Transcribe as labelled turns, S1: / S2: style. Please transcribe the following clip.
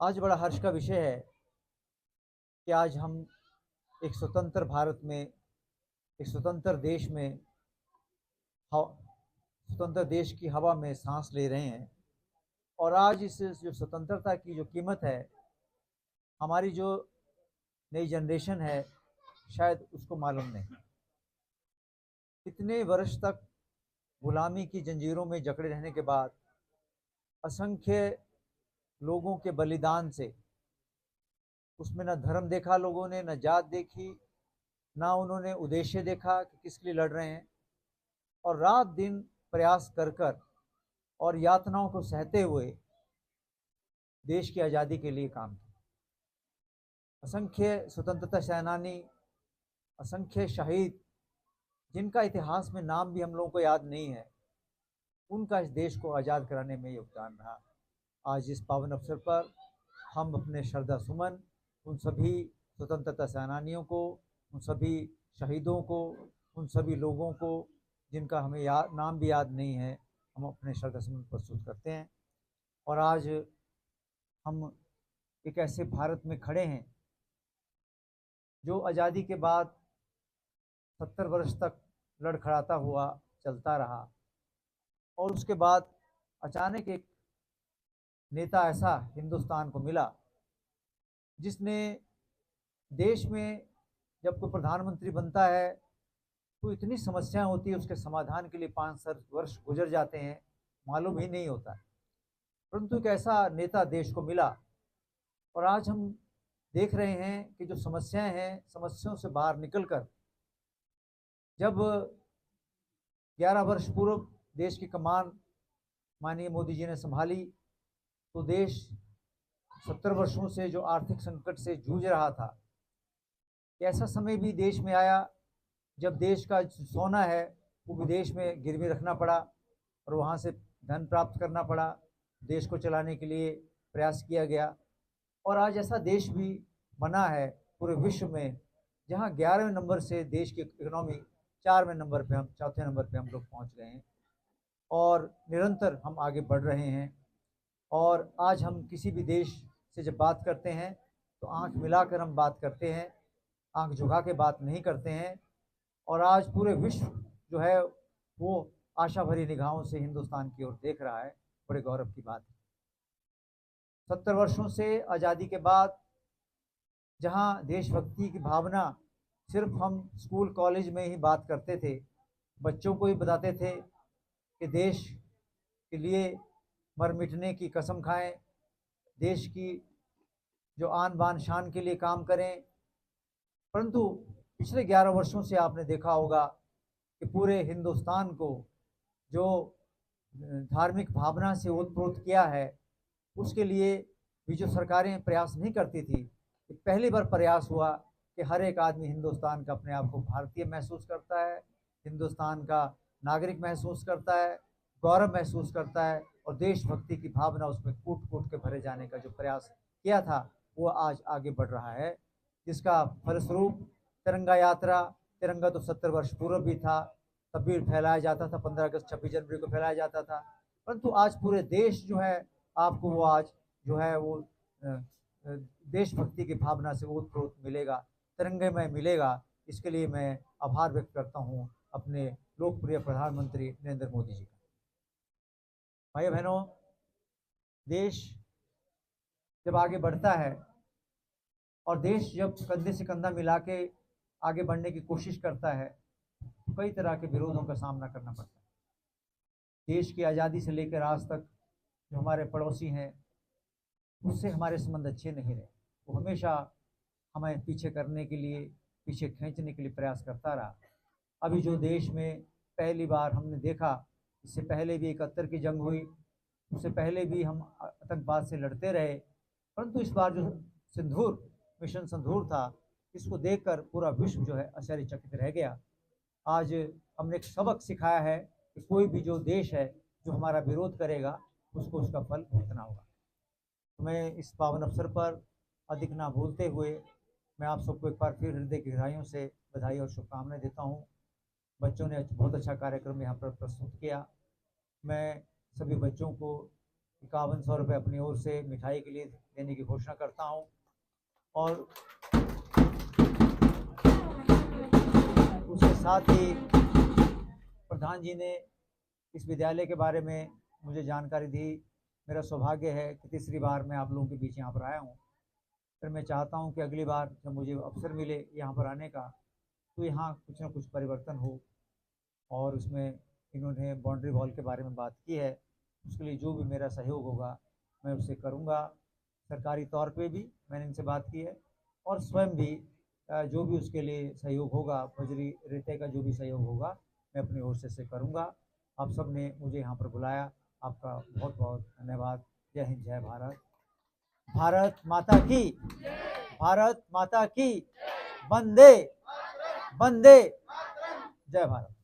S1: आज बड़ा हर्ष का विषय है कि आज हम एक स्वतंत्र भारत में, एक स्वतंत्र देश में, स्वतंत्र देश की हवा में सांस ले रहे हैं। और आज इस जो स्वतंत्रता की जो कीमत है, हमारी जो नई जनरेशन है शायद उसको मालूम नहीं। इतने वर्ष तक गुलामी की जंजीरों में जकड़े रहने के बाद, असंख्य लोगों के बलिदान से, उसमें न धर्म देखा लोगों ने, न जात देखी, ना उन्होंने उद्देश्य देखा कि किस लिए लड़ रहे हैं, और रात दिन प्रयास कर कर और यातनाओं को सहते हुए देश की आज़ादी के लिए काम किया। असंख्य स्वतंत्रता सेनानी, असंख्य शहीद, जिनका इतिहास में नाम भी हम लोगों को याद नहीं है, उनका इस देश को आज़ाद कराने में योगदान रहा। आज इस पावन अवसर पर हम अपने श्रद्धा सुमन उन सभी स्वतंत्रता सेनानियों को, उन सभी शहीदों को, उन सभी लोगों को जिनका हमें नाम भी याद नहीं है, हम अपने श्रद्धा सुमन प्रस्तुत करते हैं। और आज हम एक ऐसे भारत में खड़े हैं जो आज़ादी के बाद 70 वर्ष तक लड़खड़ाता हुआ चलता रहा, और उसके बाद अचानक एक नेता ऐसा हिंदुस्तान को मिला जिसने देश में, जब कोई प्रधानमंत्री बनता है तो इतनी समस्याएं होती है, उसके समाधान के लिए 5 वर्ष गुजर जाते हैं, मालूम ही नहीं होता। परंतु एक ऐसा नेता देश को मिला, और आज हम देख रहे हैं कि जो समस्याएं हैं, समस्याओं से बाहर निकलकर, जब 11 वर्ष पूर्व देश की कमान माननीय मोदी जी ने संभाली, तो देश 70 वर्षों से जो आर्थिक संकट से जूझ रहा था, ऐसा समय भी देश में आया जब देश का सोना है वो विदेश में गिरवी रखना पड़ा और वहाँ से धन प्राप्त करना पड़ा, देश को चलाने के लिए प्रयास किया गया। और आज ऐसा देश भी बना है पूरे विश्व में जहाँ 11वें नंबर से देश की इकोनॉमी 4वें नंबर पे, हम 4थे नंबर पे हम लोग पहुँच गए हैं, और निरंतर हम आगे बढ़ रहे हैं। और आज हम किसी भी देश से जब बात करते हैं तो आंख मिलाकर हम बात करते हैं, आंख झुका के बात नहीं करते हैं। और आज पूरे विश्व जो है वो आशा भरी निगाहों से हिंदुस्तान की ओर देख रहा है, बड़े गौरव की बात है। 70 वर्षों से आज़ादी के बाद जहां देशभक्ति की भावना सिर्फ हम स्कूल कॉलेज में ही बात करते थे, बच्चों को ही बताते थे कि देश के लिए मर मिटने की कसम खाएं, देश की जो आन बान शान के लिए काम करें। परंतु पिछले 11 वर्षों से आपने देखा होगा कि पूरे हिंदुस्तान को जो धार्मिक भावना से ओतप्रोत किया है, उसके लिए भी जो सरकारें प्रयास नहीं करती थी, पहली बार प्रयास हुआ कि हर एक आदमी हिंदुस्तान का अपने आप को भारतीय महसूस करता है, हिंदुस्तान का नागरिक महसूस करता है, गौरव महसूस करता है, और देशभक्ति की भावना उसमें कूट कूट के भरे जाने का जो प्रयास किया था वो आज आगे बढ़ रहा है, जिसका फलस्वरूप तिरंगा यात्रा, तिरंगा तो 70 वर्ष पूर्व भी था, तब भी फहलाया जाता था, 15 अगस्त 26 जनवरी को फहलाया जाता था। परंतु आज पूरे देश जो है आपको वो आज जो है वो देशभक्ति की भावना से ओतप्रोत मिलेगा, तिरंगे में मिलेगा। इसके लिए मैं आभार व्यक्त करता हूँ अपने लोकप्रिय प्रधानमंत्री नरेंद्र मोदी जी का। भाई बहनों, देश जब आगे बढ़ता है और देश जब कंधे से कंधा मिला के आगे बढ़ने की कोशिश करता है, तो कई तरह के विरोधों का सामना करना पड़ता है। देश की आज़ादी से लेकर आज तक जो हमारे पड़ोसी हैं उससे हमारे संबंध अच्छे नहीं रहे, वो हमेशा हमें पीछे करने के लिए, पीछे खींचने के लिए प्रयास करता रहा। अभी जो देश में पहली बार हमने देखा, इससे पहले भी 71 की जंग हुई, उससे पहले भी हम आतंकवाद से लड़ते रहे, परंतु इस बार जो सिंदूर, मिशन सिंदूर था, इसको देखकर पूरा विश्व जो है आश्चर्यचकित रह गया। आज हमने एक सबक सिखाया है कि कोई भी जो देश है जो हमारा विरोध करेगा उसको उसका फल भुगतना होगा। तो मैं इस पावन अवसर पर अधिक ना भूलते हुए मैं आप सबको एक बार फिर हृदय की गहराइयों से बधाई और शुभकामनाएं देता हूँ। बच्चों ने बहुत अच्छा कार्यक्रम यहाँ पर प्रस्तुत किया। मैं सभी बच्चों को 5100 रुपये अपनी ओर से मिठाई के लिए देने की घोषणा करता हूं। और उसके साथ ही प्रधान जी ने इस विद्यालय के बारे में मुझे जानकारी दी। मेरा सौभाग्य है कि तीसरी बार मैं आप लोगों के बीच यहाँ पर आया हूँ। फिर मैं चाहता हूँ कि अगली बार जब मुझे अवसर मिले यहाँ पर आने का, तो यहाँ कुछ ना कुछ परिवर्तन हो। और उसमें इन्होंने बाउंड्री वॉल के बारे में बात की है, उसके लिए जो भी मेरा सहयोग होगा मैं उससे करूँगा। सरकारी तौर पे भी मैंने इनसे बात की है, और स्वयं भी जो भी उसके लिए सहयोग होगा, बजरी रेते का जो भी सहयोग होगा, मैं अपनी ओर से करूँगा। आप सब ने मुझे यहाँ पर बुलाया, आपका बहुत बहुत धन्यवाद। जय हिंद, जय भारत। भारत माता की, भारत माता की, वंदे वंदे, जय भारत।